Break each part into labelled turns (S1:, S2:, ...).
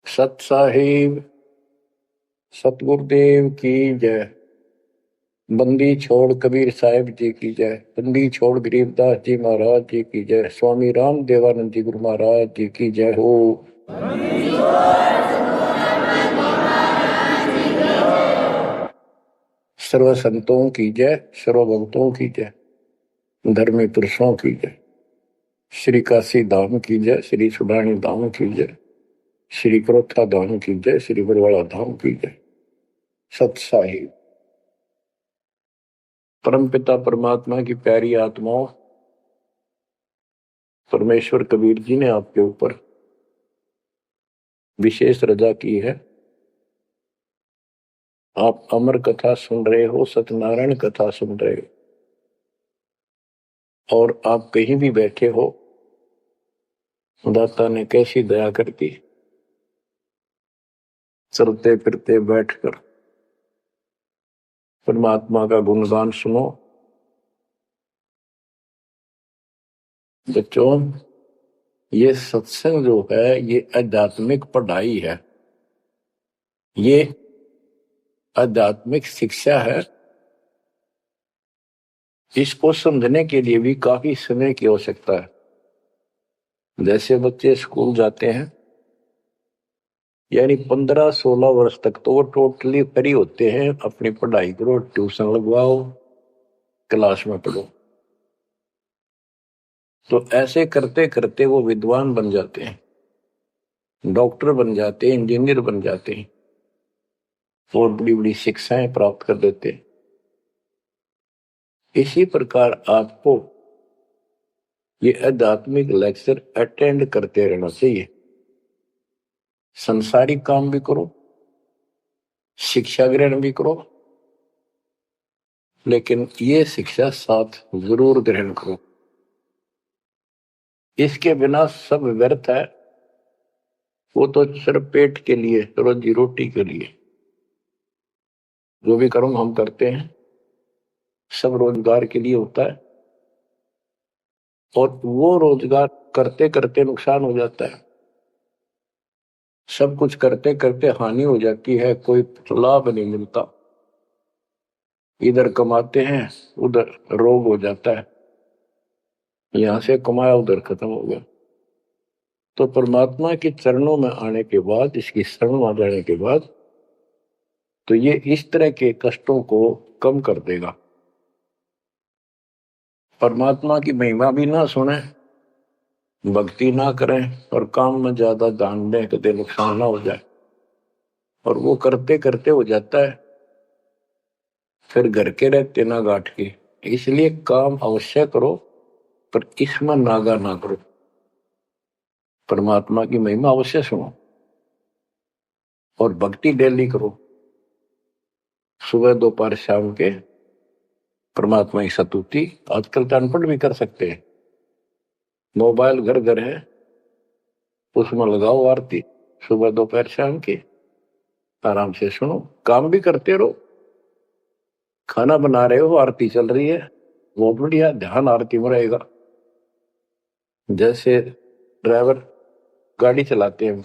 S1: सत साहिब सतगुरुदेव की जय। बंदी छोड़ कबीर साहिब जी की जय। बंदी छोड़ गरीबदास जी महाराज जी की जय। स्वामी राम देवानंद जी गुरु महाराज जी की जय हो। सर्व संतों की जय, सर्व भक्तों की जय, धर्मी पुरुषों की जय। श्री काशी धाम की जय, श्री सुडानी धाम की जय, श्री क्रोथा धाम की जय, श्री बरवाड़ा धाम की जय। सत साहिब परमपिता परमात्मा की प्यारी आत्माओं, परमेश्वर कबीर जी ने आपके ऊपर विशेष रजा की है। आप अमर कथा सुन रहे हो, सत्यनारायण कथा सुन रहे हो, और आप कहीं भी बैठे हो, दाता ने कैसी दया कर दी। चलते फिरते बैठकर परमात्मा का गुणगान सुनो। बच्चों, ये सत्संग जो है ये आध्यात्मिक पढ़ाई है, ये आध्यात्मिक शिक्षा है। इसको समझने के लिए भी काफी समय की आवश्यकता है। जैसे बच्चे स्कूल जाते हैं, यानी 15-16 वर्ष तक तो वो टोटली फ्री होते हैं। अपनी पढ़ाई करो, ट्यूशन लगवाओ, क्लास में पढ़ो। तो ऐसे करते करते वो विद्वान बन जाते हैं, डॉक्टर बन जाते हैं, इंजीनियर बन जाते हैं और बड़ी बड़ी शिक्षाएं प्राप्त कर देते हैं। इसी प्रकार आपको ये आध्यात्मिक लेक्चर अटेंड करते रहना चाहिए। संसारिक काम भी करो, शिक्षा ग्रहण भी करो, लेकिन ये शिक्षा साथ जरूर ग्रहण करो। इसके बिना सब व्यर्थ है। वो तो सिर्फ पेट के लिए, रोजी रोटी के लिए। जो भी कर्म हम करते हैं सब रोजगार के लिए होता है, और वो रोजगार करते करते नुकसान हो जाता है। सब कुछ करते करते हानि हो जाती है, कोई लाभ नहीं मिलता। इधर कमाते हैं, उधर रोग हो जाता है। यहां से कमाया, उधर खत्म हो गया। तो परमात्मा के चरणों में आने के बाद, इसकी शरण आ जाने के बाद, तो ये इस तरह के कष्टों को कम कर देगा। परमात्मा की महिमा भी ना सुने, भक्ति ना करें और काम में ज्यादा ध्यान दें, कदे नुकसान ना हो जाए। और वो करते करते हो जाता है, फिर घर के रहते ना गांठ के। इसलिए काम अवश्य करो, पर इसमें नागा ना करो। परमात्मा की महिमा अवश्य सुनो और भक्ति डेली करो। सुबह दोपहर शाम के परमात्मा की स्तुति। आजकल तो अनपढ़ भी कर सकते हैं, मोबाइल घर घर है, उसमें लगाओ आरती सुबह दोपहर शाम की, आराम से सुनो। काम भी करते रहो, खाना बना रहे हो, आरती चल रही है, बहुत बढ़िया, ध्यान आरती में रहेगा। जैसे ड्राइवर गाड़ी चलाते हैं,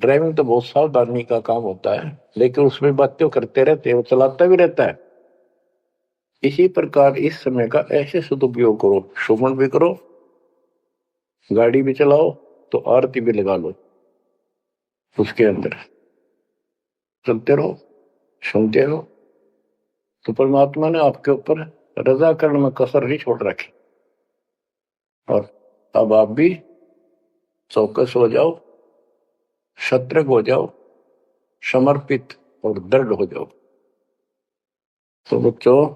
S1: ड्राइविंग तो बहुत सावधानी का काम होता है, लेकिन उसमें बातें करते रहते हैं, वो चलाता भी रहता है। इसी प्रकार इस समय का ऐसे सदुपयोग करो, श्रवण भी करो, गाड़ी भी चलाओ, तो आरती भी लगा लो, उसके अंदर चलते रहो, सुनते रहो। तो परमात्मा ने आपके ऊपर रजा करने में कसर नहीं छोड़ रखी। और अब आप भी चौकस हो जाओ, सतर्क हो जाओ, समर्पित और दृढ़ हो जाओ। तो बच्चों,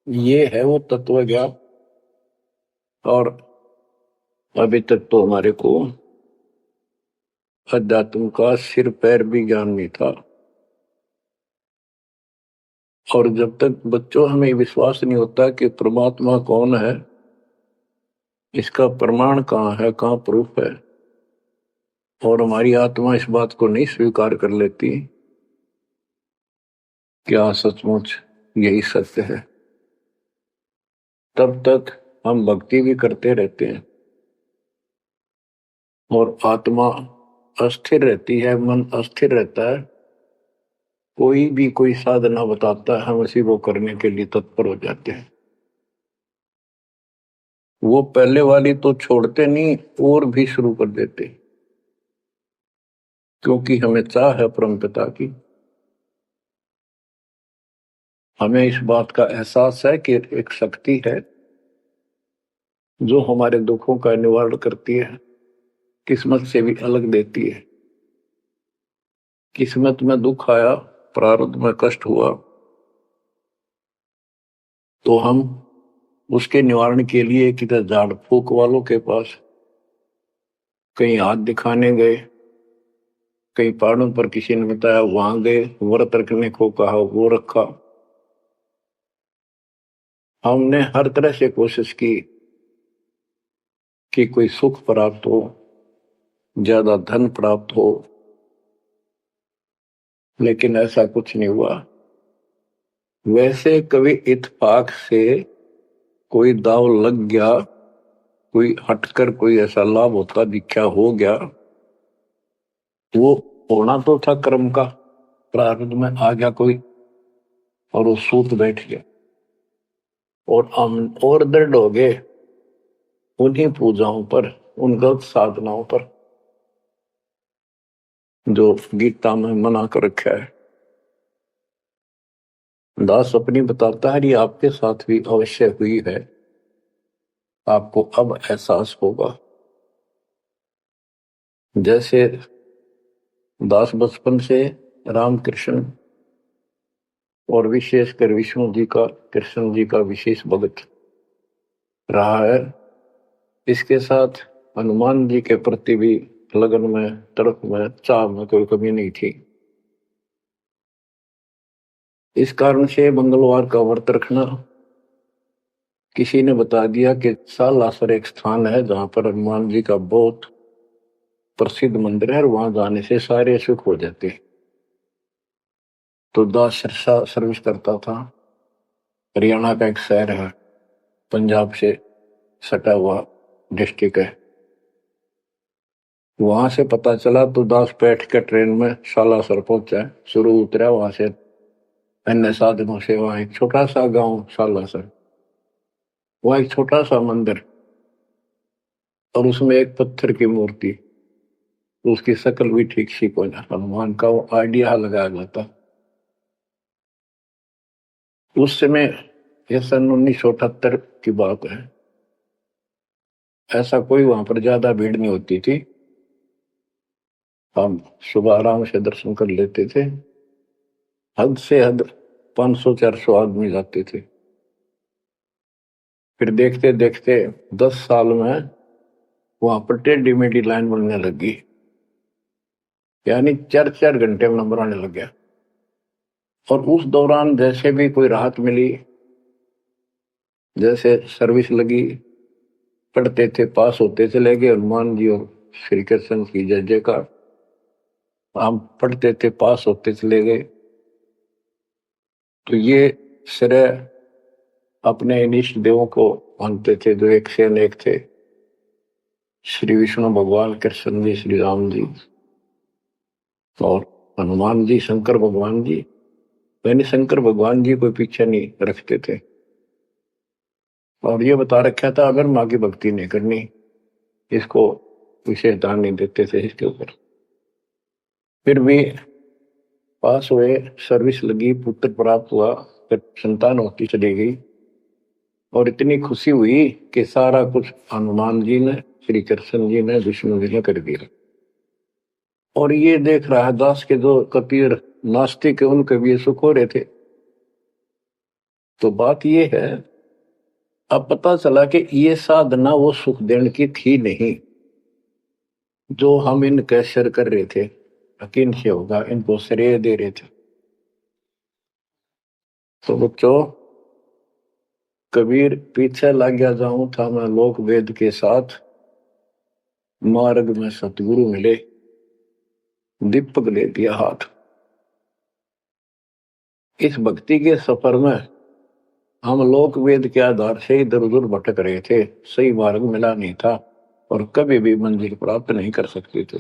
S1: ये है वो तत्व ज्ञान। और अभी तक तो हमारे को अध्यात्म का सिर पैर भी ज्ञान नहीं था। और जब तक बच्चों हमें विश्वास नहीं होता कि परमात्मा कौन है, इसका प्रमाण कहाँ है, कहाँ प्रूफ है, और हमारी आत्मा इस बात को नहीं स्वीकार कर लेती क्या सचमुच यही सत्य है, तब तक हम भक्ति भी करते रहते हैं और आत्मा अस्थिर रहती है, मन अस्थिर रहता है, कोई भी कोई साधना बताता है हम उसी को करने के लिए तत्पर हो जाते हैं। वो पहले वाली तो छोड़ते नहीं और भी शुरू कर देते, क्योंकि हमें चाह है परम पिता की। हमें इस बात का एहसास है कि एक शक्ति है जो हमारे दुखों का निवारण करती है, किस्मत से भी अलग देती है। किस्मत में दुख आया, प्रारब्ध में कष्ट हुआ, तो हम उसके निवारण के लिए किधर झाड़ फूक वालों के पास, कहीं हाथ दिखाने गए, कहीं पहाड़ों पर किसी ने बताया वहां गए, व्रत रखने को कहा वो रखा। हमने हर तरह से कोशिश की कि कोई सुख प्राप्त हो, ज्यादा धन प्राप्त हो, लेकिन ऐसा कुछ नहीं हुआ। वैसे कभी इत्तेफाक से कोई दाव लग गया, कोई हटकर कोई ऐसा लाभ होता दिखा हो गया, वो होना तो था कर्म का, प्रारब्ध में आ गया कोई और वो सूत बैठ गया, और हम और दृढ़ हो गए उन्हीं पूजाओं पर, उन गलत साधनाओं पर जो गीता में मना कर रखा है। दास अपनी बताता है ये आपके साथ भी अवश्य हुई है, आपको अब एहसास होगा। जैसे दास बचपन से रामकृष्ण और विशेषकर विष्णु जी का, कृष्ण जी का विशेष भक्त रहा है, इसके साथ हनुमान जी के प्रति भी लगन में, तड़प में, चाह में कोई कमी नहीं थी। इस कारण से मंगलवार का व्रत रखना, किसी ने बता दिया कि सालासर एक स्थान है जहां पर हनुमान जी का बहुत प्रसिद्ध मंदिर है और वहां जाने से सारे सुख हो जाते। तो दास सिरसा सर्विस करता था, हरियाणा का एक शहर है, पंजाब से सटा हुआ डिस्ट्रिक्ट है। वहां से पता चला तो दास बैठ कर ट्रेन में सालासर पहुंचा, शुरू उतरा, वहां से अन्य साधनों से वहां एक छोटा सा गांव सालासर, वहां एक छोटा सा मंदिर और उसमें एक पत्थर की मूर्ति, तो उसकी शक्ल भी ठीक सी को ना हनुमान का वो आइडिया लगाया जाता। उस समय यह सन 1978 की बात है, ऐसा कोई वहां पर ज्यादा भीड़ नहीं होती थी, हम सुबह आराम से दर्शन कर लेते थे। हद से हद 500-400 आदमी जाते थे। फिर देखते देखते 10 साल में वहां पर टेढ़ी मेढ़ी लाइन बनने लगी, यानी 4-4 घंटे में नंबर आने लग गया। और उस दौरान जैसे भी कोई राहत मिली, जैसे सर्विस लगी, पढ़ते थे, पास होते चले गए, हनुमान जी और श्री कृष्ण की जय जयकार, हम पढ़ते थे, पास होते चले गए। तो ये श्रेय अपने इन इष्ट देवों को मानते थे जो एक से अनेक थे, श्री विष्णु भगवान, कृष्ण जी, श्री राम जी और हनुमान जी, शंकर भगवान जी। यानी शंकर भगवान जी को पीछे नहीं रखते थे, और ये बता रखा था अगर माँ की भक्ति नहीं करनी, इसको विशेष ध्यान नहीं देते थे इसके ऊपर। फिर भी पास हुए, सर्विस लगी, पुत्र प्राप्त हुआ, फिर संतान होती चली गई, और इतनी खुशी हुई कि सारा कुछ हनुमान जी ने, श्री कृष्ण जी ने, विष्णु जी ने कर दिया। और ये देख रहा है दास के जो कबीर नास्तिक है उनके भी सुख हो रहे थे। तो बात ये है, अब पता चला कि ये साधना वो सुख देने की थी नहीं जो हम इन कैसर कर रहे थे, यकीन से होगा इनको श्रेय दे रहे थे। तो बच्चों, कबीर पीछे लग गया जाऊं था मैं लोक वेद के साथ, मार्ग में सतगुरु मिले, दीपक ले दिया हाथ। इस भक्ति के सफर में हम लोक वेद के आधार से इधर उधर भटक रहे थे, सही मार्ग मिला नहीं था और कभी भी मंजिल प्राप्त नहीं कर सकते थे।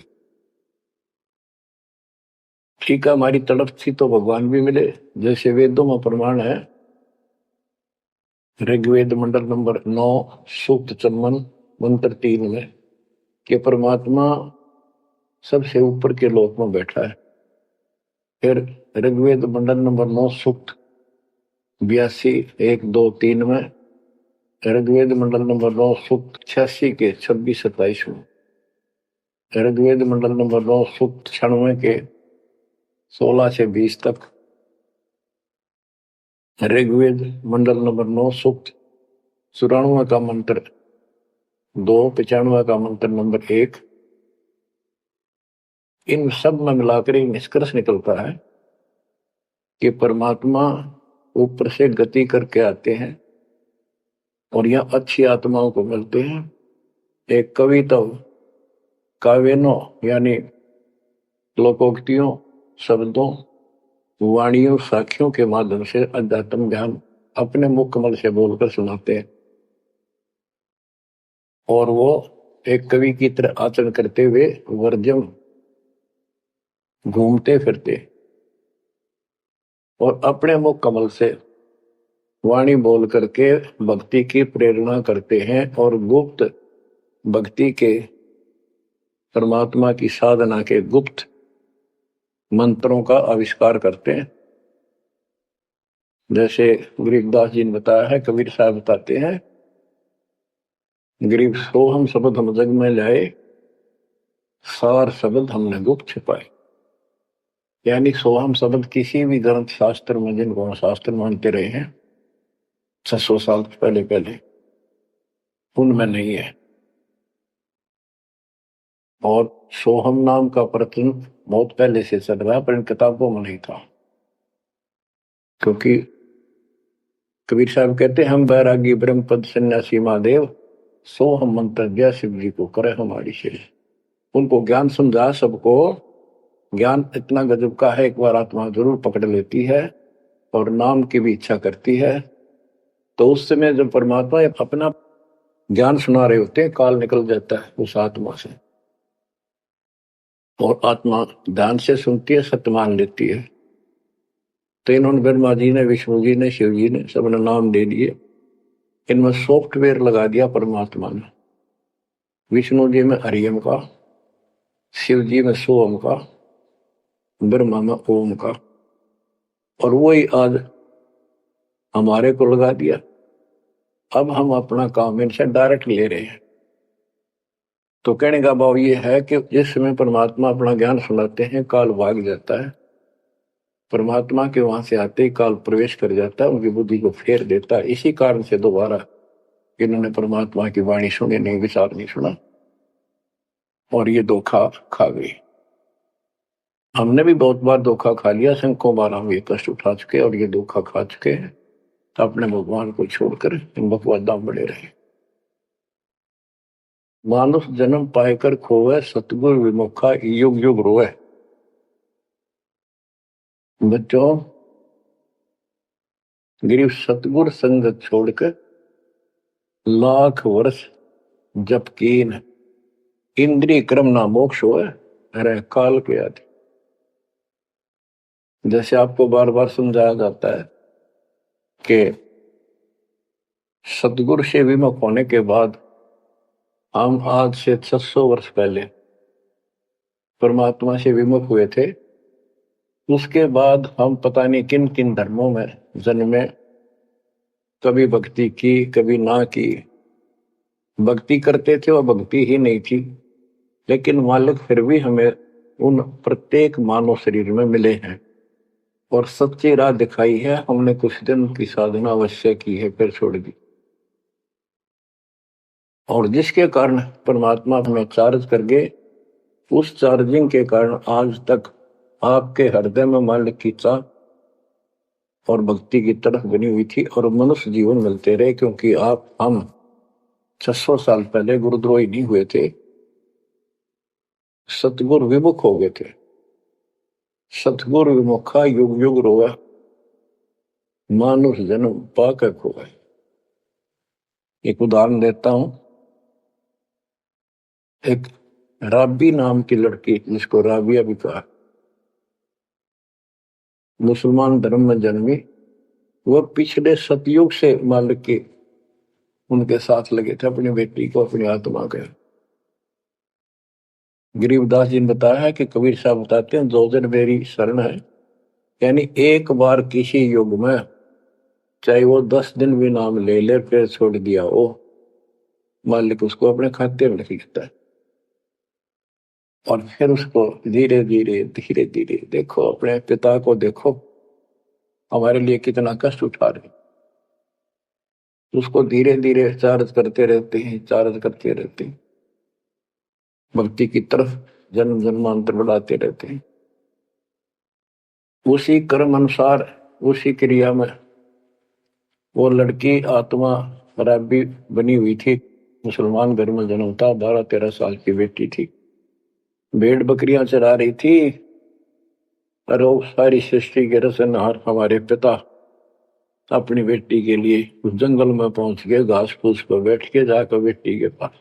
S1: ठीक है, हमारी तड़प थी तो भगवान भी मिले। जैसे वेदों में प्रमाण है, ऋग्वेद मंडल नंबर 9 सूक्त चम्मन मंत्र 3 में कि परमात्मा सबसे ऊपर के लोक में बैठा है। फिर ऋग्वेद मंडल नंबर 9 सूक्त 82 1 2 3 में, ऋग्वेद मंडल नंबर 9 सूक्त 86 के 26 27 में, ऋग्वेद मंडल नंबर 9 सूक्त 96 के 16 से 20 तक, ऋग्वेद मंडल नंबर 9 सूक्त 94 का मंत्र 2, 95 का मंत्र नंबर 1। इन सब में मिलाकर एक निष्कर्ष निकलता है कि परमात्मा ऊपर से गति करके आते हैं और यह अच्छी आत्माओं को मिलते हैं। एक कविता काव्यनों यानी लोकोक्तियों, शब्दों, वाणियों, साखियों के माध्यम से अध्यात्म ज्ञान अपने मुख कमल से बोलकर सुनाते हैं और वो एक कवि की तरह आचरण करते हुए वर्जम घूमते फिरते और अपने मुख कमल से वाणी बोल करके भक्ति की प्रेरणा करते हैं और गुप्त भक्ति के, परमात्मा की साधना के गुप्त मंत्रों का आविष्कार करते हैं। जैसे गरीबदास जी ने बताया है, कबीर साहब बताते हैं, गरीब सोहम शब्द हम जग में लाए, सार शब्द हमने गुप्त छिपाए। यानी सोहम शब्द किसी भी ग्रंथ शास्त्र में, जिनको हम शास्त्र मानते रहे हैं 600 साल पहले उनमें नहीं है। और सोहम नाम का प्रचलन बहुत पहले से चल रहा है, पर इन किताबों में नहीं था। क्योंकि कबीर साहब कहते हैं, हम बैरागी ब्रह्म पद सन्यासी महादेव, सोहम मंत्र जय शिव जी को करे हमारी शेष। उनको ज्ञान समझा सबको, ज्ञान इतना गजब का है, एक बार आत्मा जरूर पकड़ लेती है और नाम की भी इच्छा करती है, तो उस समय जब परमात्मा अपना ज्ञान सुना रहे होते हैं, काल निकल जाता है उस आत्मा से और आत्मा ध्यान से सुनती है, सत्य मान लेती है। तो इन्होंने ब्रह्मा जी ने, विष्णु जी ने, शिव जी ने सबने नाम दे दिए। इनमें सॉफ्टवेयर लगा दिया परमात्मा ने। विष्णु जी में हरियम का, शिव जी में सोम का, ब्रह्मा में ओम का, और वही आज हमारे को लगा दिया। अब हम अपना काम इनसे डायरेक्ट ले रहे हैं। तो कहने का भाव ये है कि जिस समय परमात्मा अपना ज्ञान सुनाते हैं, काल भाग जाता है। परमात्मा के वहां से आते ही काल प्रवेश कर जाता है, उनकी बुद्धि को फेर देता है। इसी कारण से दोबारा इन्होंने परमात्मा की वाणी सुनी नहीं, विचार नहीं सुना और ये धोखा खा गई। हमने भी बहुत बार धोखा खा लिया, सैकड़ों बार हम ये कष्ट उठा चुके और ये धोखा खा चुके हैं। तो अपने भगवान को छोड़कर इन बकवादा में बड़े रहे। मानुष जन्म पाएकर खोवे, सतगुरु विमुखा युग युग रोए। बच्चों, गिरीश सतगुरु संगत छोड़कर लाख वर्ष जप कीन, इंद्रिय क्रम ना मोक्ष होए, अरे काल के आदि। जैसे आपको बार बार समझाया जाता है कि सतगुरु से विमुख होने के बाद हम आज से 600 वर्ष पहले परमात्मा से विमुख हुए थे। उसके बाद हम पता नहीं किन किन धर्मों में जन्मे, कभी भक्ति की कभी ना की। भक्ति करते थे और भक्ति ही नहीं थी, लेकिन मालिक फिर भी हमें उन प्रत्येक मानव शरीर में मिले हैं और सच्ची राह दिखाई है। हमने कुछ दिन की साधना अवश्य की है, फिर छोड़ दी, और जिसके कारण परमात्मा हमें चार्ज कर गए। उस चार्जिंग के कारण आज तक आपके हृदय में मालिक की चाह और भक्ति की तरफ बनी हुई थी और मनुष्य जीवन मिलते रहे। क्योंकि हम 600 साल पहले गुरुद्रोही नहीं हुए थे, सतगुरु विमुख हो गए थे। सतगुरु विमुखा युग युग रोए, मानुष जन्म पाकर खोए। एक उदाहरण देता हूं। एक राबी नाम की लड़की, जिसको राबिया भी कहा, मुसलमान धर्म में जन्मी, वह पिछले सतयुग से मालिक के उनके साथ लगे थे अपनी बेटी को अपनी आत्मा के। गरीबदास जी ने बताया है कि कबीर साहब बताते हैं, दो दिन मेरी शरण है, यानी एक बार किसी युग में चाहे वो 10 दिन भी नाम ले ले फिर छोड़ दिया वो, मालिक उसको अपने खाते में लिखता है। और फिर उसको धीरे धीरे धीरे धीरे देखो, अपने पिता को देखो हमारे लिए कितना कष्ट उठा रहे, उसको धीरे धीरे चार्ज करते रहते हैं, चार्ज करते रहते हैं, भक्ति की तरफ जन्म जन्मांतर बढ़ाते रहते हैं। उसी कर्म अनुसार उसी क्रिया में वो लड़की आत्मा शराबी बनी हुई थी, मुसलमान घर में जन्म था, 12-13 साल की बेटी थी, भेड़ बकरियां चरा रही थी। और वो सारी सृष्टि के रचनहार हमारे पिता अपनी बेटी के लिए उस जंगल में पहुंच गए, घास फूस पर बैठ के जाकर बेटी के पास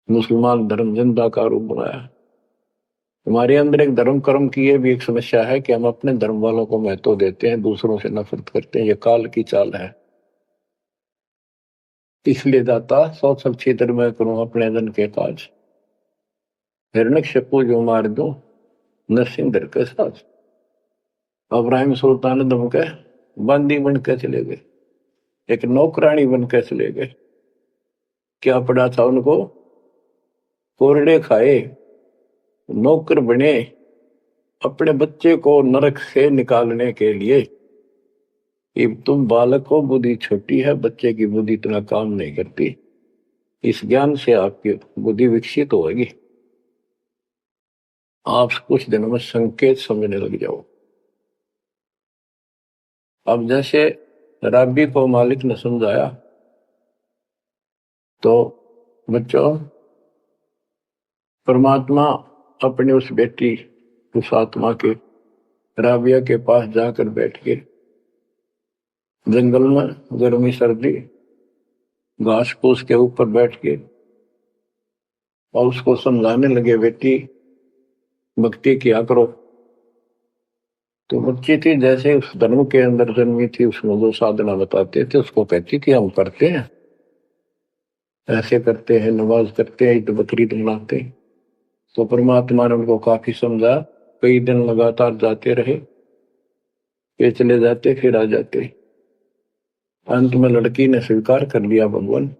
S1: मुसलमान धर्म जिंदा का रूप बनाया। हमारे अंदर एक धर्म कर्म की ये भी एक समस्या है कि हम अपने धर्म वालों को महत्व देते हैं, दूसरों से नफरत करते हैं। ये काल की चाल है। इसलिए दाता सौ सब क्षेत्र में करूं अपने धन के काज, हिरण्यकशिपु जो मार दो नरसिंह धर के साथ। इब्राहिम सुल्तान दम के बंदी बन के चले गए, एक नौकरानी बन के चले गए। क्या पड़ा था उनको? कोरड़े खाए, नौकर बने, अपने बच्चे को नरक से निकालने के लिए। तुम बालक को बुद्धि छोटी है, बच्चे की बुद्धि इतना काम नहीं करती, इस ज्ञान से आपकी बुद्धि विकसित होगी, आप कुछ दिनों में संकेत समझने लग जाओ। अब जैसे रब्बी को मालिक ने समझाया, तो बच्चों परमात्मा अपनी उस बेटी उस आत्मा के राबिया के पास जाकर बैठ के जंगल में गर्मी सर्दी घास फूस के ऊपर बैठ के और उसको समझाने लगे, बेटी भक्ति किया करो। तो बच्ची थी जैसे उस धर्म के अंदर जन्मी थी, उसमें जो साधना बताते थे उसको कहती थी हम करते हैं, ऐसे करते हैं, नमाज करते हैं, ईद बकरीद मनाते हैं। तो परमात्मा ने उनको काफी समझा, कई दिन लगातार जाते रहे, ये चले जाते फिर आ जाते। अंत में लड़की ने स्वीकार कर लिया, भगवान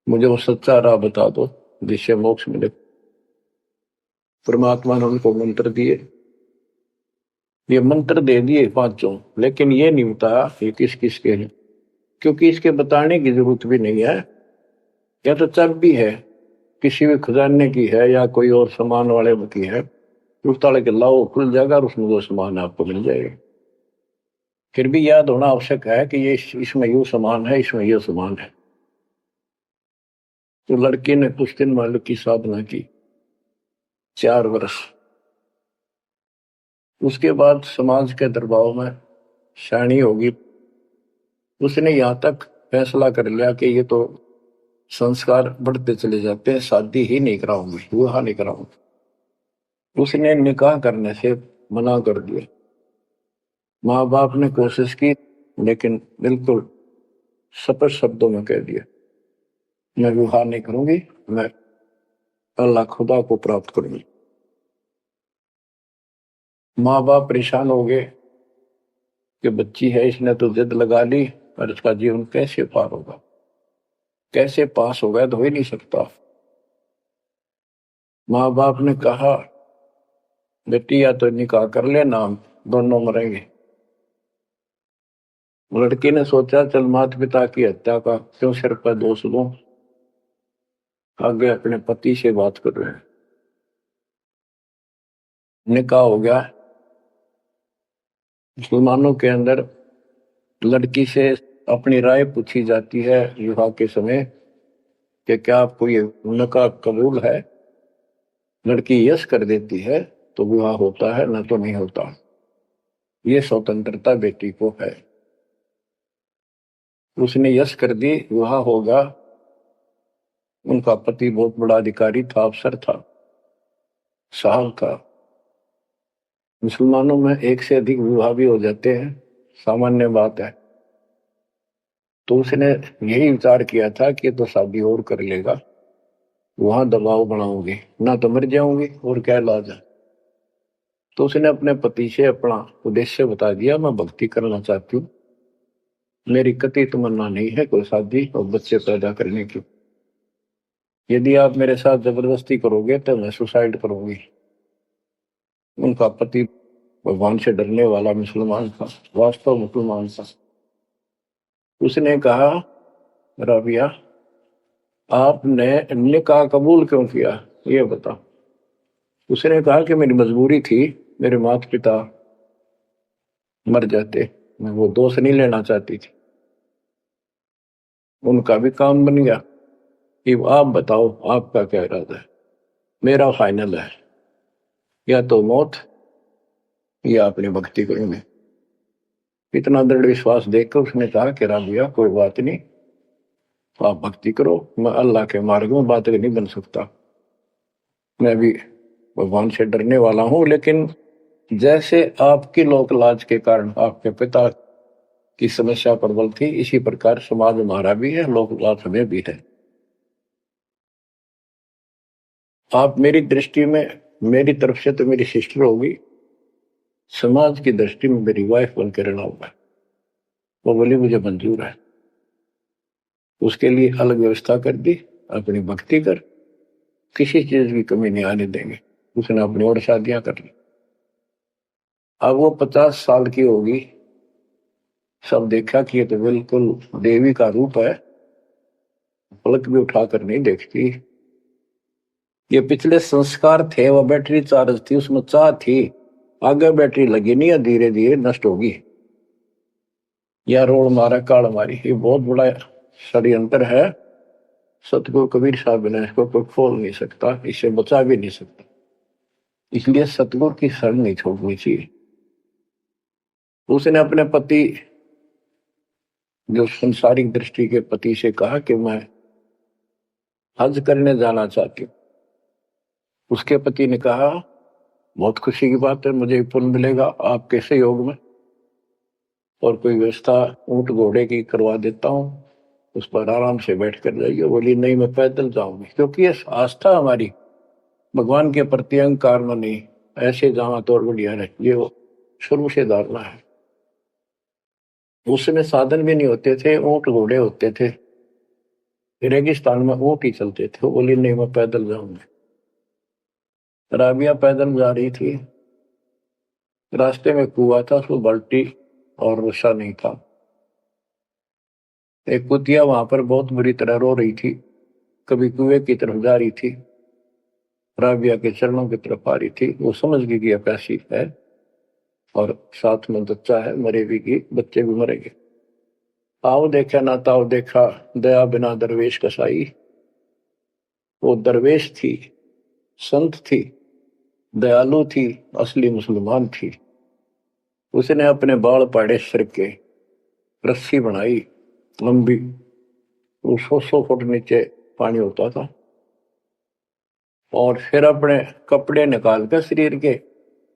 S1: मुझे वो सच्चा राह बता दो जिससे मोक्ष मिले। परमात्मा ने उनको मंत्र दिए, ये मंत्र दे दिए पांचों, लेकिन ये नहीं बताया ये किस किस के हैं, क्योंकि इसके बताने की जरूरत भी नहीं है। या तो चाबी है किसी भी खजाने की है या कोई और सामान वाले की है, उस ताले के लाओ खुल जाएगा और उसमें वो सामान आपको मिल जाएगा। फिर भी याद होना आवश्यक है कि ये इसमें यू सामान है, इसमें यह सामान है। तो लड़की ने कुछ दिन मालिक की साधना की, 4 वर्ष। उसके बाद समाज के दबाव में शानी होगी, उसने यहां तक फैसला कर लिया कि ये तो संस्कार बढ़ते चले जाते हैं, शादी ही नहीं कराऊंगी, विवाह नहीं कराऊंगी। उसने निकाह करने से मना कर दिया। माँ बाप ने कोशिश की लेकिन बिल्कुल स्पष्ट शब्दों में कह दिया, मैं विवाह नहीं करूंगी, मैं अल्लाह खुदा को प्राप्त करूंगी। माँ बाप परेशान हो गए कि बच्ची है, इसने तो जिद लगा ली और इसका जीवन कैसे पार होगा, कैसे पास होगा, तो हो ही नहीं सकता। माँ बाप ने कहा बेटी या तो निकाह कर लेना, दोनों मरेंगे। लड़की ने सोचा चल माता पिता की हत्या का क्यों सिर पर दोष दूं, आगे अपने पति से बात कर रहे हैं। निकाह हो गया। मुसलमानों के अंदर लड़की से अपनी राय पूछी जाती है विवाह के समय कि क्या आपको ये निकाह कबूल है। लड़की यस कर देती है तो विवाह होता है, न तो नहीं होता। ये स्वतंत्रता बेटी को है। उसने यस कर दी, विवाह होगा। उनका पति बहुत बड़ा अधिकारी था, अफसर था, साहब था। मुसलमानों में एक से अधिक विवाह भी हो जाते हैं, सामान्य बात है। तो उसने यही विचार किया था कि तो शादी और कर लेगा, वहां दबाव बनाऊंगी ना तो मर जाऊंगी और क्या इलाज है। तो उसने अपने पति से अपना उद्देश्य बता दिया, मैं भक्ति करना चाहती हूँ, मेरी कतई तमन्ना नहीं है कोई शादी और बच्चे पैदा करने की। यदि आप मेरे साथ जबरदस्ती करोगे तो मैं सुसाइड करूंगी। उनका पति भगवान से डरने वाला मुसलमान था, वास्तव मुसलमान था। उसने कहा, राबिया आपने निकाह कबूल क्यों किया, ये बता। उसने कहा कि मेरी मजबूरी थी, मेरे माता पिता मर जाते, मैं वो दोष नहीं लेना चाहती थी, उनका भी काम बन गया। कि आप बताओ आपका क्या इरादा है। मेरा फाइनल है, या तो मौत या अपनी भक्ति करूंगे। इतना दृढ़ विश्वास देखकर उसने कहा कि राबिया कोई बात नहीं, आप भक्ति करो, मैं अल्लाह के मार्ग में बात नहीं बन सकता, मैं भी भगवान से डरने वाला हूं। लेकिन जैसे आपकी लोक लाज के कारण आपके पिता की समस्या प्रबल थी, इसी प्रकार समाज हमारा भी है, लोक लाज हमें भी है। आप मेरी दृष्टि में, मेरी तरफ से तो मेरी सिस्टर होगी, समाज की दृष्टि में मेरी वाइफ बनकर रहना होगा। वो बोली मुझे मंजूर है। उसके लिए अलग व्यवस्था कर दी, अपनी भक्ति कर, किसी चीज की कमी नहीं आने देंगे। उसने अपनी और शादियां कर ली। अब वो 50 साल की होगी, सब देखा कि ये तो बिल्कुल देवी का रूप है, पलक भी उठाकर नहीं देखती। ये पिछले संस्कार थे, वो बैटरी चार्ज थी, उसमें चाह थी, आगे बैटरी लगी नहीं है, धीरे धीरे नष्ट होगी। या रोड मारा काल मारी, ये बहुत बड़ा षड्यंत्र है। सतगुरु कबीर साहब ने इसको कोई खोल नहीं सकता, इसे बचा भी नहीं सकता। इसलिए सतगुरु की शरण नहीं छोड़नी चाहिए। उसने अपने पति, जो संसारिक दृष्टि के पति से कहा कि मैं हज करने जाना चाहती हूँ। उसके पति ने कहा, बहुत खुशी की बात है, मुझे पुण्य मिलेगा आपके सहयोग में, और कोई व्यवस्था ऊंट घोड़े की करवा देता हूँ, उस पर आराम से बैठ कर जाइए। बोली नहीं, मैं पैदल जाऊंगी, क्योंकि ये आस्था हमारी भगवान के प्रति अहंकार में नहीं, ऐसे जाना तो और बढ़िया है, ये वो शुरू से धारणा है। उस समय साधन भी नहीं होते थे, ऊंट घोड़े होते थे, रेगिस्तान में ऊंट ही चलते थे। वो बोली नहीं, मैं पैदल जाऊंगी। राबिया पैदल जा रही थी, रास्ते में कुआं था, उसको बाल्टी और रस्सा नहीं था। एक कुतिया वहां पर बहुत बुरी तरह रो रही थी, कभी कुएं की तरफ जा रही थी, राबिया के चरणों की तरफ आ रही थी। वो समझ गई कि प्यासी है और साथ में बच्चा है, मरेगी की, बच्चे भी मरेंगे। आओ देखा ना ताओ देखा, दया बिना दरवेश कसाई। वो दरवेश थी, संत थी, दयालु थी, असली मुसलमान थी। उसने अपने बाल पाड़े सिर के, रस्सी बनाई लंबी, वो 100 फुट नीचे पानी होता था, और फिर अपने कपड़े निकाल कर शरीर के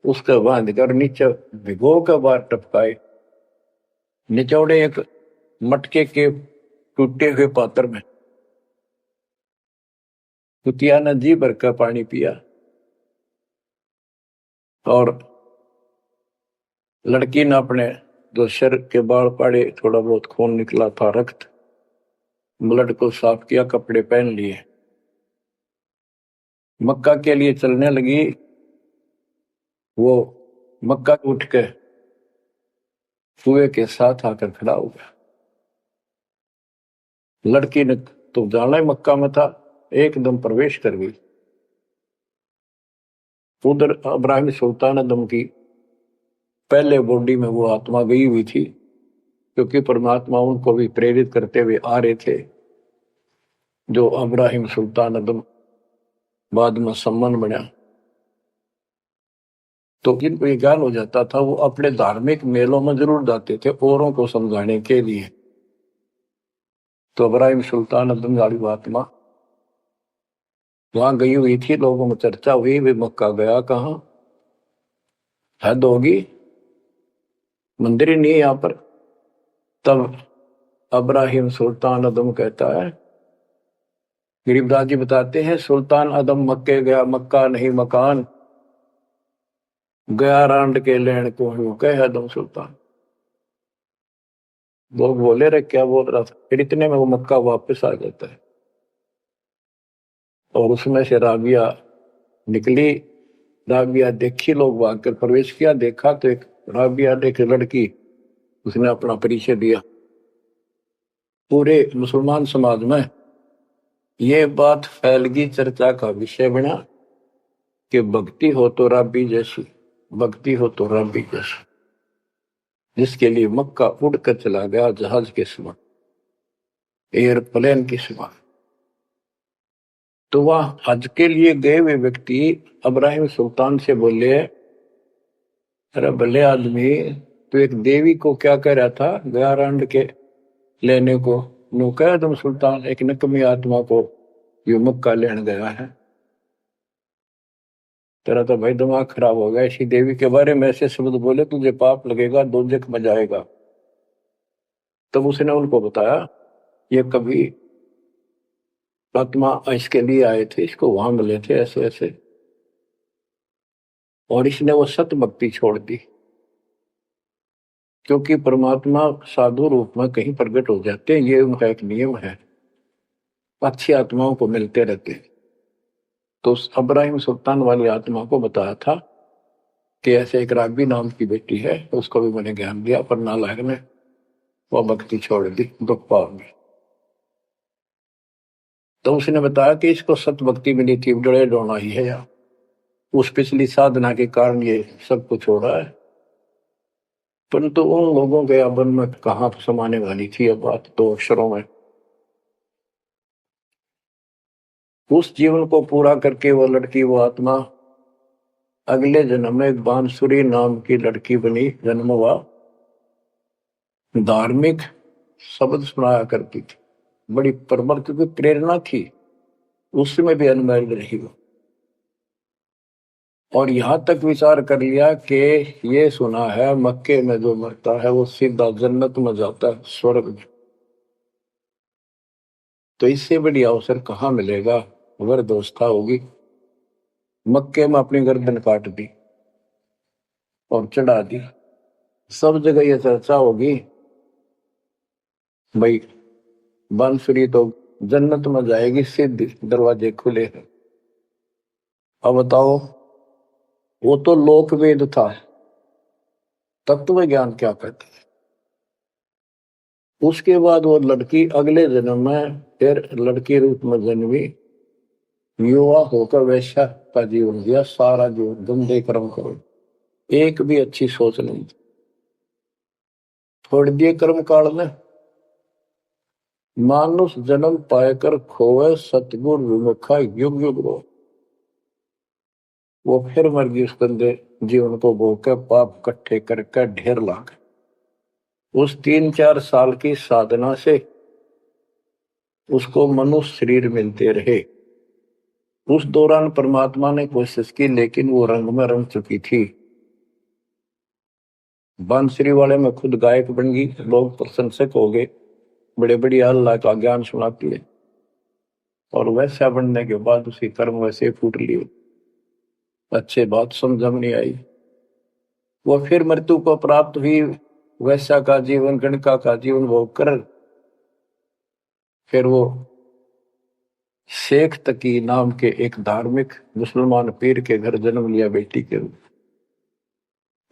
S1: उसके बांध कर नीचे भिगो के बाहर टपकाए, निचौड़े एक मटके के टूटे हुए पात्र में। कुतिया ने जी भर का पानी पिया, और लड़की ने अपने जो सिर के बाल पाड़े, थोड़ा बहुत खून निकला था, रक्त, ब्लड को साफ किया, कपड़े पहन लिए, मक्का के लिए चलने लगी। वो मक्का उठ के कुएं के साथ आकर खड़ा हो गया। लड़की ने तो जाना ही मक्का में था, एकदम प्रवेश कर गई। उधर इब्राहिम सुल्तान अदम की पहले बॉडी में वो आत्मा गई हुई थी, क्योंकि परमात्मा उनको भी प्रेरित करते हुए आ रहे थे। जो इब्राहिम सुल्तान अदम बाद में सम्मान बना, तो जिनको ये ज्ञान हो जाता था, वो अपने धार्मिक मेलों में जरूर जाते थे औरों को समझाने के लिए। तो इब्राहिम सुल्तान अदम वाली आत्मा वहां गई हुई थी, लोगों में चर्चा हुई, वे मक्का गया कहाँ, हद होगी, मंदिर ही नहीं है यहाँ पर। तब अब्राहिम सुल्तान अदम कहता है, गरीबदास जी बताते हैं, सुल्तान अदम मक्के गया, मक्का नहीं मकान, गया रांड के लेन को यूं कह अदम सुल्तान। लोग बोले रे क्या बोल रहा था, फिर इतने में वो मक्का वापस आ जाता है। और उसमें से राबिया निकली। राबिया देखी, लोग भाग कर प्रवेश किया, देखा तो एक राबिया ने एक लड़की, उसने अपना परिचय दिया। पूरे मुसलमान समाज में ये बात फैल गई, चर्चा का विषय बना कि भक्ति हो तो राबी जैसी, भक्ति हो तो राबी जैसी, जिसके लिए मक्का उड़कर चला गया जहाज के समान, एयरप्लेन के समान। तो वह हज के लिए गए हुए व्यक्ति अब्राहिम सुल्तान से बोले, अरे भले आदमी, तो एक देवी को क्या कह रहा था, गया रांड के लेने को, नो कह तुम सुल्तान एक नकमी आत्मा को यो मक्का लेने गया है। तेरा तो भाई दिमाग खराब हो गया, इसी देवी के बारे में ऐसे शब्द बोले, तुझे पाप लगेगा, दोजख में जाएगा। तब उसने उनको बताया, ये कभी आत्मा इसके लिए आए थे, इसको वहां मिले थे ऐसे ऐसे, और इसने वो सत भक्ति छोड़ दी, क्योंकि परमात्मा साधु रूप में कहीं प्रकट हो जाते हैं, ये उनका एक नियम है, अच्छी आत्माओं को मिलते रहते हैं। तो अब्राहिम सुल्तान वाली आत्मा को बताया था कि ऐसे एक राबी नाम की बेटी है, उसको भी मैंने ज्ञान दिया, पर नालायक ने वो भक्ति छोड़ दी, दुख पाओगे। तो उसने बताया कि इसको सत भक्ति मिली थी, डरे डोना ही है यार, उस पिछली साधना के कारण ये सब कुछ हो रहा है। परंतु उन लोगों के अबन में कहाँ समाने वाली थी ये बात, दो अक्षरों में। उस जीवन को पूरा करके वो लड़की, वो आत्मा अगले जन्म में बांसुरी नाम की लड़की बनी, जन्म हुआ, धार्मिक शब्द सुनाया करती थी, बड़ी परमल, क्योंकि प्रेरणा थी, उसमें भी अनमैरिड रही वो। और यहां तक विचार कर लिया कि ये सुना है मक्के में जो मरता है वो सीधा जन्नत में जाता है, स्वर्ग में। तो इससे बड़ी अवसर कहाँ मिलेगा, अगर दोस्ता होगी। मक्के में अपनी गर्दन काट दी और चढ़ा दी, सब जगह ये चर्चा होगी, भाई बांसुरी तो जन्नत में जाएगी, सिद्ध दरवाजे खुले हैं। अब बताओ, वो तो लोक वेद था, तत्व ज्ञान क्या कहते हैं। उसके बाद वो लड़की अगले जन्म में फिर लड़की रूप में जन्मी, युवा होकर वैश्या का जीवन दिया, सारा जीवन गंदे कर्म करो, एक भी अच्छी सोच नहीं, छोड़ दिए कर्म काल में। मानुष जन्म पाएकर खोए, सतगुर विमुखा युग युग रो। वो फिर मर गई उस गंदे जीवन को भोग के, पाप इकट्ठे करके ढेर ला गए। उस 3-4 साल की साधना से उसको मनुष्य शरीर मिलते रहे। उस दौरान परमात्मा ने कोशिश की, लेकिन वो रंग में रंग चुकी थी। बांसुरी वाले में खुद गायक बन गई, लोग प्रशंसक हो गए, बड़े बड़ी अल्लाह का ज्ञान सुनाती है, और वैसा बनने के बाद उसी कर्म वैसे फूट लिए, अच्छे बात समझ में नहीं आई। वो फिर मृत्यु को प्राप्त हुई, वैसा का जीवन, गणका का जीवन भोग कर फिर वो शेख तकी नाम के एक धार्मिक मुसलमान पीर के घर जन्म लिया बेटी के रूप।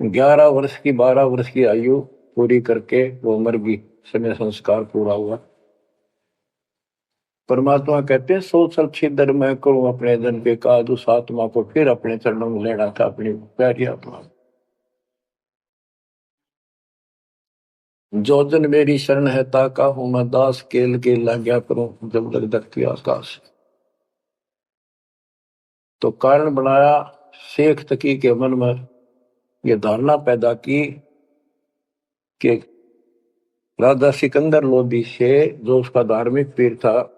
S1: 11 वर्ष की 12 वर्ष की आयु पूरी करके वो मर गई, समय संस्कार पूरा हुआ। परमात्मा कहते हैं, सोचल छिदर मैं करूं अपने जन के काज, उस आत्मा को फिर अपने चरणों में लेना था, अपनी प्यारी आत्मा। जो जन मेरी शरण है ताका हूं मैं दास, केल के लाग्या करूं जब लग धरती आकाश। तो कारण बनाया, शेख तकी के मन में ये धारणा पैदा की कि राजा सिकंदर लोदी से, जो उसका धार्मिक पीर था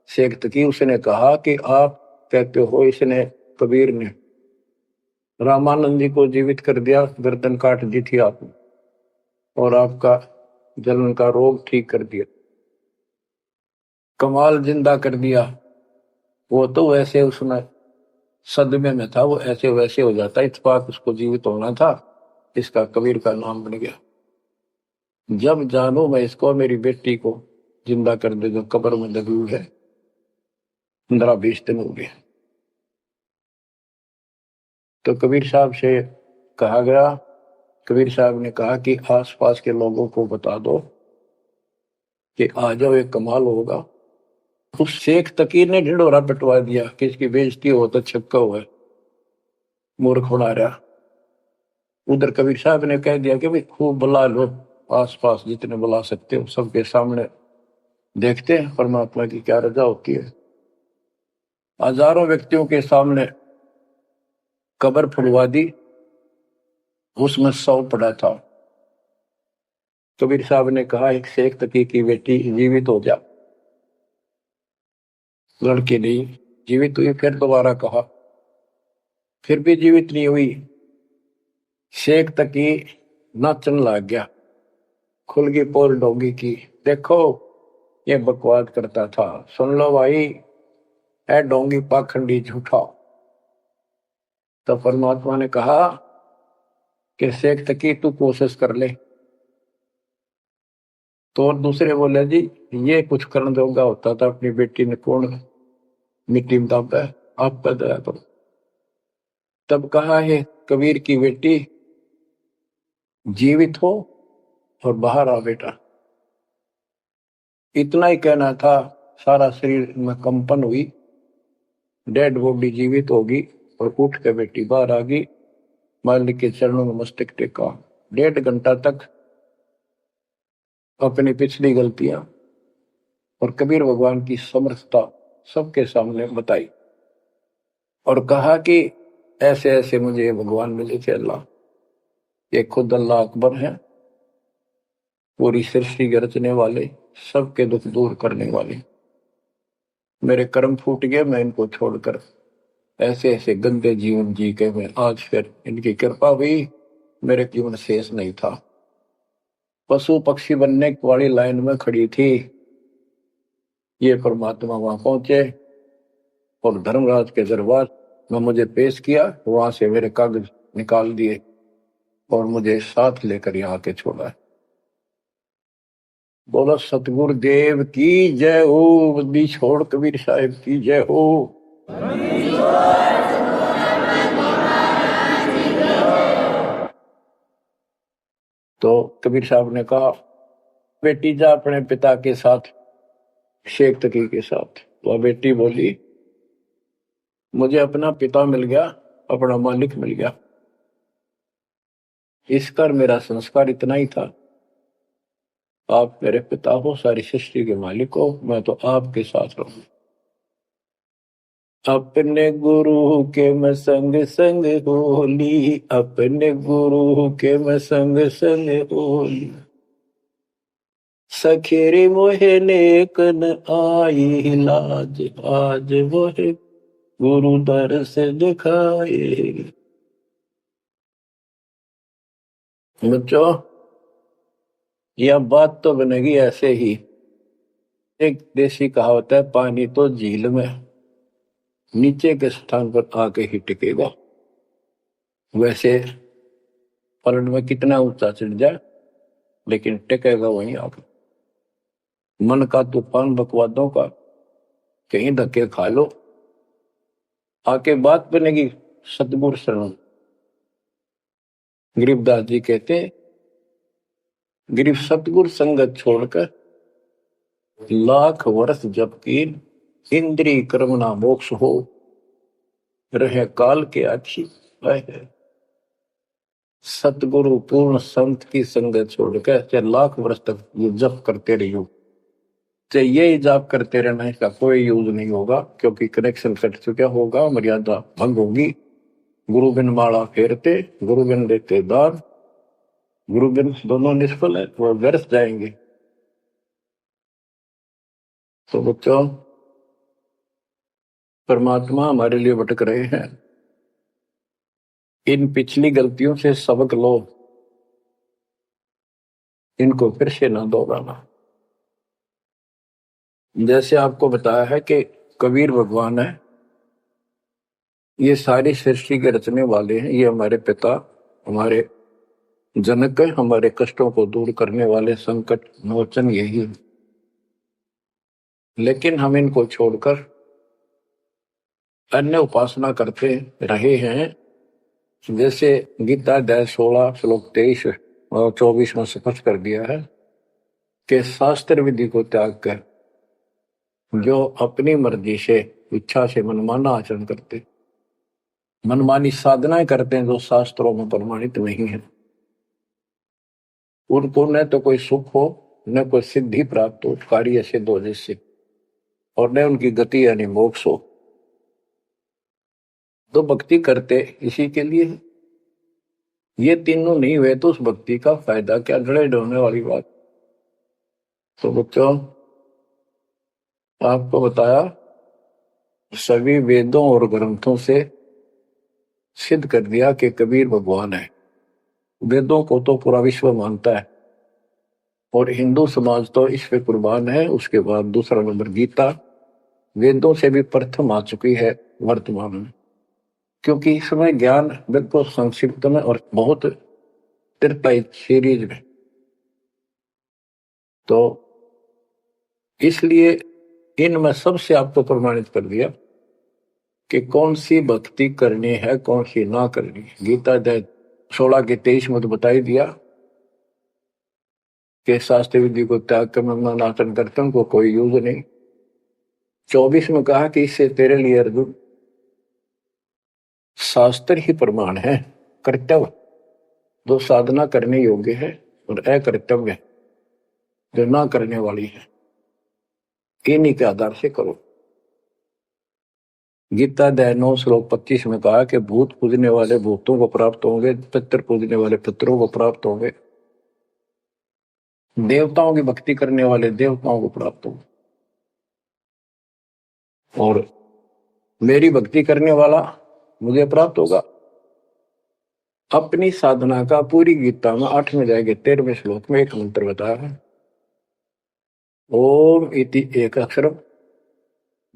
S1: शेख तकी, उसने कहा कि आप कहते हो, इसने कबीर ने रामानंद जी को जीवित कर दिया, गर्दन काट दी थी आपने, और आपका जलन का रोग ठीक कर दिया। कमाल जिंदा कर दिया। वो तो वैसे उसमें सदमे में था, वो ऐसे वैसे हो जाता, इत्तेफाक उसको जीवित होना था, इसका कबीर का नाम बन गया। जब जानू मैं इसको, मेरी बेटी को जिंदा कर दे जो कब्र में दबी हुई है, 15-20 दिन हो गए। तो कबीर साहब से कहा गया, कबीर साहब ने कहा कि आसपास के लोगों को बता दो कि आ जाओ, एक कमाल होगा। उस शेख तकीर ने ढिंढोरा पिटवा दिया कि इसकी बेइज्जती हो तो छक्का हुआ, मूर्ख बना रहा। उधर कबीर साहब ने कह दिया कि भाई खूब बुला लो, आसपास जितने बुला सकते हो, सबके सामने देखते हैं परमात्मा की क्या रजा होती है। हजारों व्यक्तियों के सामने कब्र फुड़वा दी, उसमें 100 पड़ा था। कबीर साहब ने कहा एक शेख तकी की बेटी जीवित हो जा, लड़की नहीं जीवित हुई। फिर दोबारा कहा, फिर भी जीवित नहीं हुई। शेख तकी नाचन लग गया, खुल गई पोल डोंगी की, देखो ये बकवास करता था, सुन लो भाई, है डोंगी पाखंडी झूठा। तो परमात्मा ने कहा कि शेख तकी तू कोशिश कर ले। तो और दूसरे बोले जी ये कुछ करने दोगा होता था, अपनी बेटी ने कौन मिट्टी में दाबा है, आपका दया करो। तब कहा है कबीर की बेटी जीवित हो और बाहर आ बेटा। इतना ही कहना था, सारा शरीर में कंपन हुई, डेड बॉडी जीवित होगी, और उठ के बेटी बाहर आ गई, मालिक के चरणों में मस्तक टेका। 1.5 घंटा तक अपनी पिछली गलतियां और कबीर भगवान की समर्थता सबके सामने बताई, और कहा कि ऐसे ऐसे मुझे भगवान मिले थे अल्लाह, ये खुद अल्लाह अकबर है, पूरी सृष्टि के रचने वाले, सबके दुख दूर करने वाले। मेरे कर्म फूट गए, मैं इनको छोड़कर ऐसे ऐसे गंदे जीवन जी के मैं आज फिर इनकी कृपा हुई, मेरे जीवन शेष नहीं था। पशु पक्षी बनने वाली लाइन में खड़ी थी, ये परमात्मा वहां पहुंचे और धर्मराज के दरबार में मुझे पेश किया, वहां से मेरे कागज निकाल दिए और मुझे साथ लेकर यहाँ आके छोड़ा। बोलो सतगुरु देव की जय हो, बंदी छोड़ कबीर साहिब की जय हो। तो कबीर साहब ने कहा बेटी जा अपने पिता के साथ, शेख तकी के साथ। वह बेटी बोली मुझे अपना पिता मिल गया, अपना मालिक मिल गया, इस कर मेरा संस्कार इतना ही था। आप मेरे पिता हो, सारी सृष्टि के मालिक हो, मैं तो आपके साथ रहूं। अपने गुरु के मैं संग संग होली, अपने गुरु के मैं संग संग होली, सखेरे मोहे नेकन आई लाज, आज मोहे गुरु दर से दिखाए। बच्चों यह बात तो बनेगी ऐसे ही, एक देसी कहावत है, पानी तो झील में नीचे के स्थान पर आके ही टिकेगा। वैसे पलट में कितना ऊंचा चढ़ जाए लेकिन टिकेगा वहीं आके। मन का तूफान बकवादों का, कहीं धक्के खा लो, आके बात बनेगी सतगुरु शरण। गरीबदास जी कहते गरीब सतगुरु संगत छोड़कर लाख वर्ष जब की, इंद्रिय कर्म ना मोक्ष हो, रहे काल के आखी। सतगुरु पूर्ण संत की संगत छोड़कर चाहे लाख वर्ष तक ये जप करते रहियो, चाहे ये जाप करते रहना, इसका कोई यूज नहीं होगा, क्योंकि कनेक्शन कट चुका होगा, मर्यादा भंग होगी। गुरु बिन माला फेरते, गुरु बिन देते दान, गुरु बिन दोनों निष्फल है, वो व्यर्थ जाएंगे। तो बच्चों परमात्मा हमारे लिए भटक रहे हैं, इन पिछली गलतियों से सबक लो, इनको फिर से ना दोहराना। जैसे आपको बताया है कि कबीर भगवान है, ये सारी सृष्टि के रचने वाले हैं, ये हमारे पिता, हमारे जनक है, हमारे कष्टों को दूर करने वाले, संकट मोचन यही है। लेकिन हम इनको छोड़कर अन्य उपासना करते रहे हैं। जैसे गीता अध्याय 16 श्लोक 23 और 24 में स्पष्ट कर दिया है कि शास्त्र विधि को त्याग कर जो अपनी मर्जी से, इच्छा से मनमाना आचरण करते, मनमानी साधनाएं करते हैं जो शास्त्रों में प्रमाणित नहीं है, उनको न तो कोई सुख हो, न कोई सिद्धि प्राप्त हो, कार्य सिद्ध हो जिससे, और न उनकी गति यानी मोक्ष हो। तो भक्ति करते इसी के लिए है। ये तीनों नहीं हुए तो उस भक्ति का फायदा क्या, जड़े ढोने वाली बात। तो बच्चों, आपको बताया सभी वेदों और ग्रंथों से सिद्ध कर दिया कि कबीर भगवान है। वेदों को तो पूरा विश्व मानता है और हिंदू समाज तो इस पे कुर्बान है। उसके बाद दूसरा नंबर गीता, वेदों से भी प्रथम आ चुकी है वर्तमान में, क्योंकि इसमें ज्ञान बिल्कुल संक्षिप्त में और बहुत तिरपाई सीरीज में। तो इसलिए इनमें सबसे आपको प्रमाणित कर दिया कि कौन सी भक्ति करनी है, कौन सी ना करनी है। गीता अध्याय 16 के 23 में तो बता ही दिया कि शास्त्र विधि को त्याग कर मनमाना करते उनको कोई यूज नहीं। 24 में कहा कि इससे तेरे लिए अर्जुन शास्त्र ही प्रमाण है, कर्तव्य जो साधना करने योग्य है और अकर्तव्य जो ना करने वाली है, इन्हीं के आधार से करो। गीता अध्याय 9 श्लोक 25 में कहा कि भूत पूजने वाले भूतों को प्राप्त होंगे, पितर पूजने वाले पितरों को प्राप्त होंगे, देवताओं की भक्ति करने वाले देवताओं को प्राप्त होंगे, और मेरी भक्ति करने वाला मुझे प्राप्त होगा। अपनी साधना का पूरी गीता में 8वें अध्याय के 13वें श्लोक में एक मंत्र बताया है, ओम इति एक अक्षर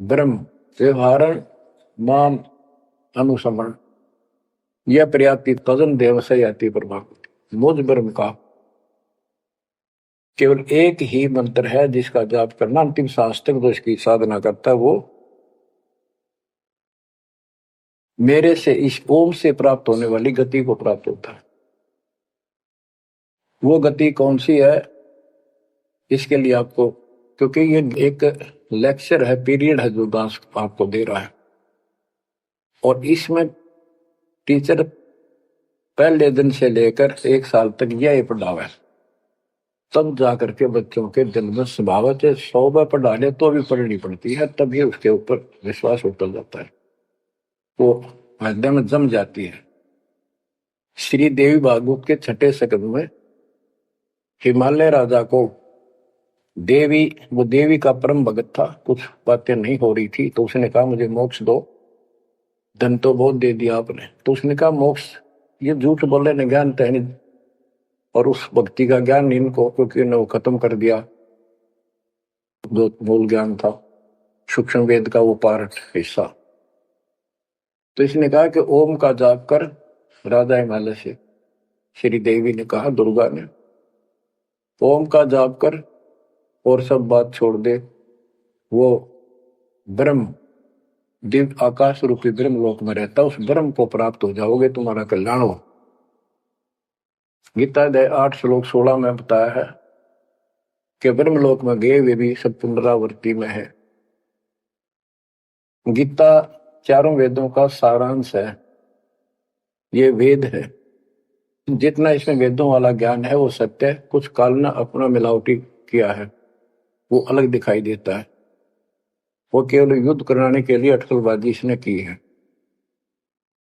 S1: ब्रह्म व्यवहारण माम अनुसमरण यह प्रयाति तजन देव से याति प्रभाव। मुझ ब्रह्म का केवल एक ही मंत्र है जिसका जाप करना अंतिम शास्त्र जो इसकी साधना करता है वो मेरे से, इस ओम से प्राप्त होने वाली गति को प्राप्त होता है। वो गति कौन सी है, इसके लिए आपको, क्योंकि ये एक लेक्चर है, पीरियड है जो दास आपको दे रहा है, और इसमें टीचर पहले दिन से लेकर 1 साल तक यह पढ़ावे, तब जाकर के बच्चों के दिल में स्वभावत है। 100 बार पढ़ा ले तो भी पढ़नी पड़ती है, तभी उसके ऊपर विश्वास उतर जाता है, वो हृदय में जम जाती है। श्री देवी भागवत के 6ठे सकंद में हिमालय राजा को देवी, वो देवी का परम भगत था, कुछ बातें नहीं हो रही थी, तो उसने कहा मुझे मोक्ष दो। धन तो बहुत दे दिया आपने, तो उसने कहा मोक्ष, ये झूठ बोले ने ज्ञान तो है नहीं, और उस भक्ति का ज्ञान इनको, क्योंकि इन्होंने वो खत्म कर दिया जो मूल ज्ञान था, सूक्ष्म वेद का वो पार्ट हिस्सा। तो इसने कहा कि ओम का जाप कर। राजा हिमालय से श्री देवी ने कहा, दुर्गा ने, ओम का जाप कर और सब बात छोड़ दे, वो ब्रह्म दिव्य आकाश रूपी ब्रह्म लोक में रहता, उस ब्रह्म को प्राप्त हो जाओगे, तुम्हारा कल्याण हो। गीता अध्याय 8 श्लोक 16 में बताया है कि ब्रह्मलोक में गए वे भी सब पुनरावृत्ति में है। गीता चारों वेदों का सारांश है, ये वेद है। जितना इसमें वेदों वाला ज्ञान है वो सत्य है, कुछ काल ने अपना मिलावटी किया है, वो अलग दिखाई देता है। वो केवल युद्ध कराने के लिए अटकलबाजी इसने की है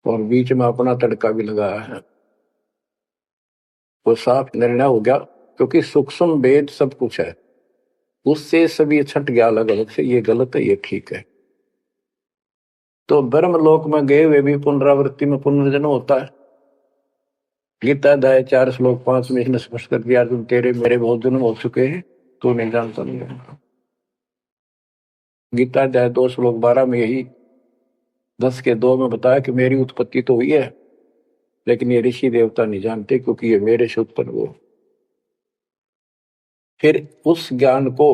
S1: और बीच में अपना तड़का भी लगाया है। वो साफ निर्णय हो गया, क्योंकि सूक्ष्म वेद सब कुछ है, उससे सभी छट गया अलग अलग से, ये गलत है ये ठीक है। तो ब्रह्मलोक में गए हुए भी पुनरावृत्ति में पुनर्जन्म होता है, गीता अध्याय 4 श्लोक 5 में इसने स्पष्ट कर दिया, तुम तेरे मेरे बहुत जन्म हो चुके हैं, तू नहीं जानता नहीं है। गीता अध्याय 2 श्लोक 12 में यही 10 के 2 में बताया कि मेरी उत्पत्ति तो हुई है, लेकिन ये ऋषि देवता नहीं जानते, क्योंकि ये मेरे से उत्पन्न हुए। फिर उस ज्ञान को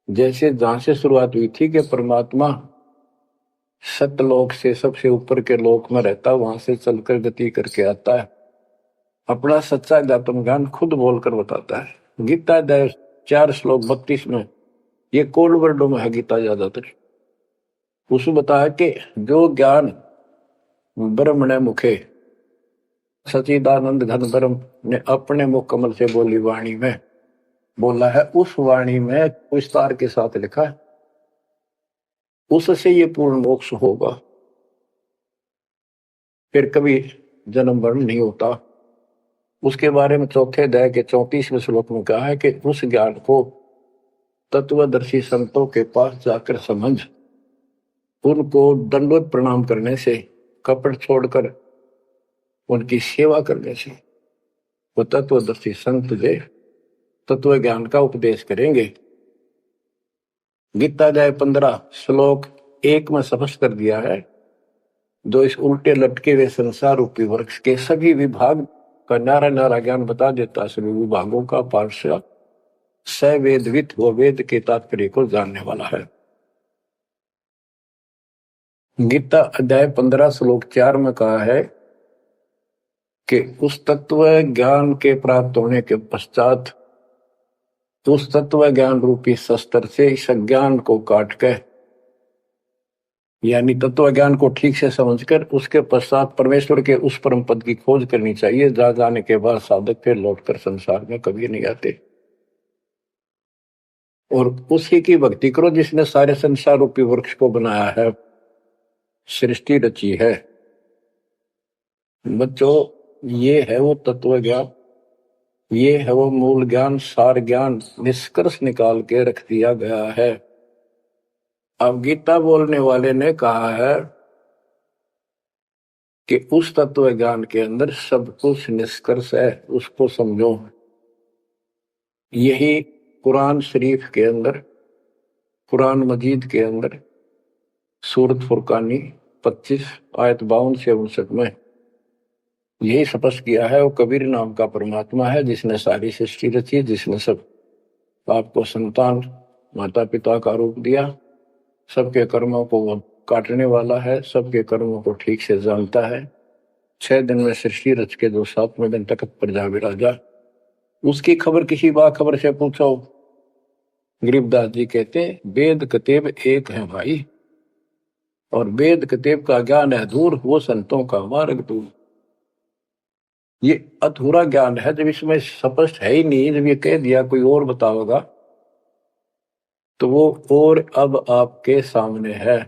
S1: जैसे जहां से शुरुआत हुई थी कि परमात्मा सतलोक से सबसे ऊपर के लोक में रहता, वहां से चलकर गति करके आता है, अपना सच्चा अध्यात्म ज्ञान खुद बोलकर बताता है। गीता अध्याय 4 श्लोक 32 में, ये कोड वर्डों में है गीता ज्यादातर, उसमें बताया कि जो ज्ञान ब्रह्मणे मुखे सचिदानंद घन ब्रह्म ने अपने मुख कमल से बोली वाणी में बोला है, उस वाणी में विस्तार के साथ लिखा है, उससे ये पूर्ण मोक्ष होगा, फिर कभी जन्म मरण नहीं होता। उसके बारे में चौथे अध्याय के 34वें श्लोक में कहा है कि उस ज्ञान को तत्वदर्शी संतों के पास जाकर समझ, उनको दंडवत प्रणाम करने से, कपट छोड़कर उनकी सेवा करने से वो तत्वदर्शी संत जो तत्व ज्ञान का उपदेश करेंगे। गीता अध्याय 15 श्लोक 1 में स्पष्ट कर दिया है, जो इस उल्टे लटके हुए संसार रूपी वृक्ष के सभी विभाग का नारा नारा ज्ञान बता देता, सभी विभागों का पार्षद सवेदवित वो वेद के तात्पर्य को जानने वाला है। गीता अध्याय 15 श्लोक 4 में कहा है कि उस तत्व ज्ञान के प्राप्त होने के पश्चात उस तत्व ज्ञान रूपी शस्त्र से इस ज्ञान को काट कर, यानी तत्व ज्ञान को ठीक से समझकर उसके पश्चात परमेश्वर के उस परम पद की खोज करनी चाहिए, जहां जाने के बाद साधक फिर लौटकर संसार में कभी नहीं आते, और उसी की भक्ति करो जिसने सारे संसार रूपी वृक्ष को बनाया है, सृष्टि रची है। बच्चों, ये है वो तत्व ज्ञान, ये है वो मूल ज्ञान, सार ज्ञान निष्कर्ष निकाल के रख दिया गया है। अब गीता बोलने वाले ने कहा है कि उस तत्व ज्ञान के अंदर सब कुछ निष्कर्ष है, उसको समझो। यही कुरान शरीफ के अंदर, कुरान मजीद के अंदर सूरत फुरकानी 25 आयत 52 से 59 में यही स्पष्ट किया है, वो कबीर नाम का परमात्मा है जिसने सारी सृष्टि रची, जिसने सब आपको संतान माता पिता का रूप दिया, सबके कर्मों को वो काटने वाला है, सबके कर्मों को ठीक से जानता है। 6 दिन में सृष्टि रच के जो 7वें दिन तख्त पर जा विराजा, उसकी खबर किसी बाखबर से पूछो। गरीबदास जी कहते वेद कतेब एक है भाई, और वेद कतेब का ज्ञान है दूर, वो संतों का मार्ग दूर। ये अधूरा ज्ञान है, जब इसमें स्पष्ट है ही नहीं, जब ये कह दिया कोई और बताओगा तो वो और अब आपके सामने है,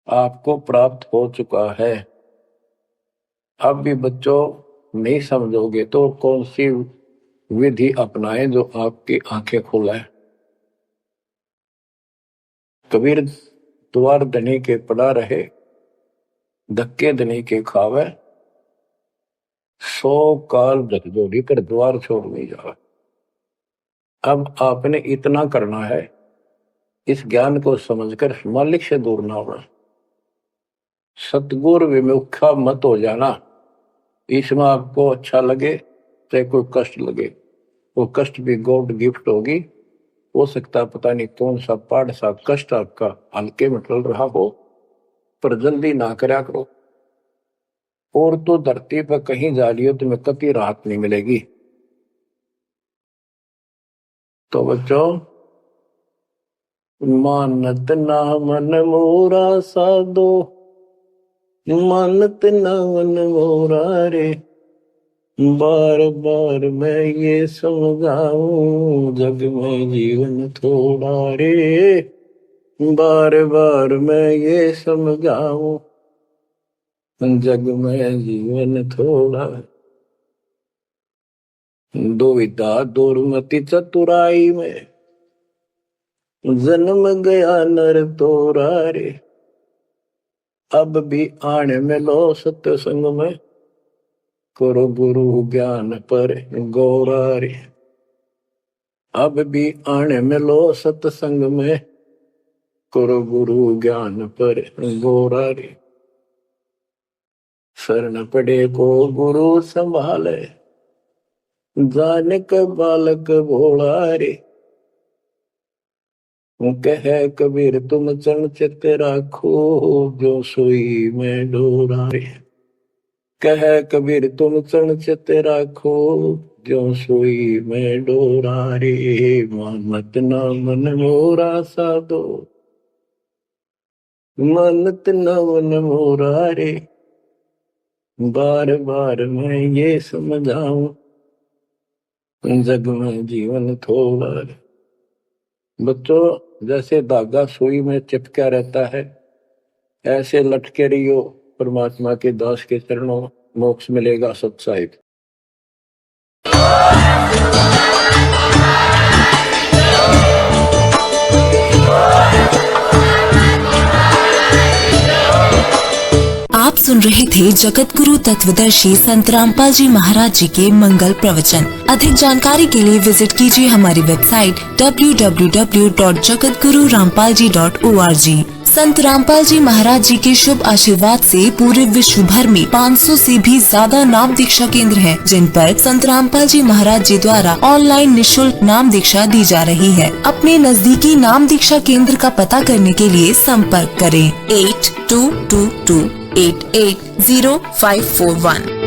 S1: आपको प्राप्त हो चुका है। अब भी बच्चों नहीं समझोगे तो कौन सी विधि अपनाएं जो आपकी आंखें खोले। कबीर द्वार धनी के पड़ा रहे, धक्के धनी के खावे, 100 काल झकझोरी कर द्वार छोड़ नहीं जावे। अब आपने इतना करना है, इस ज्ञान को समझकर मालिक से दूर ना होना, सतगुरु विमुखा मत हो जाना। इसमें आपको अच्छा लगे चाहे कोई कष्ट लगे, वो कष्ट भी गॉड गिफ्ट होगी। हो सकता पता नहीं कौन सा पाठ सा कष्ट आपका हल्के में टल रहा हो, पर जल्दी ना करया करो, और तो धरती पर कहीं जा रही हो तुम्हें कभी राहत नहीं मिलेगी। तो बच्चों, मानत ना मन मोरा साधो, मानत ना मन मोरा रे, बार बार मैं ये समझाऊं जग में जीवन थोड़ा रे, बार बार मैं ये समझाऊं जग में जीवन थोड़ा। दुविधा दुर्मति चतुराई में जन्म गया नर तोरा रे, अब भी आने में लो सत्संग में करो गुरु ज्ञान पर गौरा रे। अब भी आने मिलो सत्संग में, करो गुरु ज्ञान पर गौरा रे। शरण पड़े को गुरु संभाले, जाने का बालक भोला रे। कह कबीर तुम चरण चित राखो, जो सोई में डोरा रे। कह कबीर तुम चरण चित राखो, जो सोई में डोरा रे। मानत ना मन मोरा साधो, मानत ना मन मोरा रे। बार बार मैं ये समझाऊं, जग में जीवन थोड़ा रे। बच्चों, जैसे धागा सुई में चिपका रहता है, ऐसे लटके रहियो परमात्मा के दास के चरणों, मोक्ष मिलेगा सत्साहिब।
S2: आप सुन रहे थे जगत गुरु तत्वदर्शी संत रामपाल जी महाराज जी के मंगल प्रवचन। अधिक जानकारी के लिए विजिट कीजिए हमारी वेबसाइट www.jagatgururampalji.org। संत रामपाल जी महाराज जी के शुभ आशीर्वाद से पूरे विश्व भर में 500 से भी ज्यादा नाम दीक्षा केंद्र हैं, जिन पर संत रामपाल जी महाराज जी द्वारा ऑनलाइन निःशुल्क नाम दीक्षा दी जा रही है। अपने नजदीकी नाम दीक्षा केंद्र का पता करने के लिए संपर्क करें 8222880541।